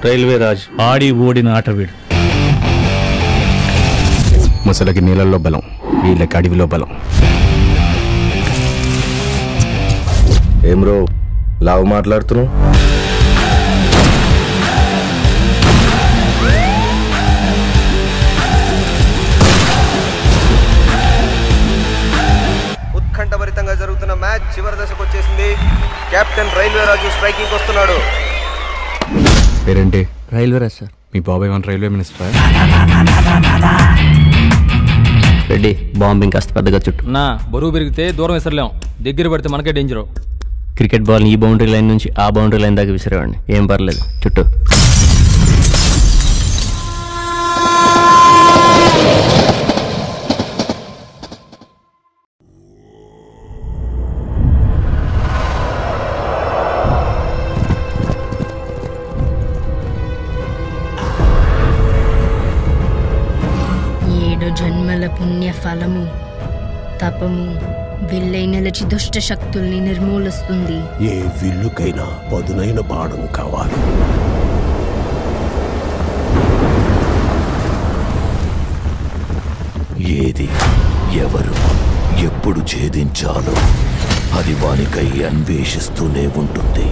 Railway Raj ఆడి ఓడిన ఆట వీడు. ముసలకి నీళ్ళల్లో బలం, వీళ్ళకి అడవిలో బలం. ఏం రో లావు మాట్లాడుతున్నావు? ఉత్కంఠభరితంగా జరుగుతున్న మ్యాచ్ చివరి దశకు వచ్చేసింది. కెప్టెన్ రైల్వే రాజు స్ట్రైకింగ్ వస్తున్నాడు. పేరేంటి? Railway Raj sir. మీ బాబాయ్ మన రైల్వే మినిస్టర్. రెడ్డి బాంబింగ్ కాస్త పెద్దగా చుట్టూ. నా బరువు పెరిగితే దూరం విసరలేం, దగ్గర పడితే మనకే డేంజరు. క్రికెట్ బాల్ ఈ బౌండరీ లైన్ నుంచి ఆ బౌండరీ లైన్ దాకా విసిరేవాడిని, ఏం పర్లేదు. చుట్టూ జన్మల పుణ్య ఫలము తపము విల్లై నిలిచి దుష్ట శక్తుల్ని నిర్మూలిస్తుంది. ఏ విల్లుకైనా పదునైన బాణం కావాలి. ఏది ఎవరు ఎప్పుడు ఛేదించాలో అది వానికై అన్వేషిస్తూనే ఉంటుంది.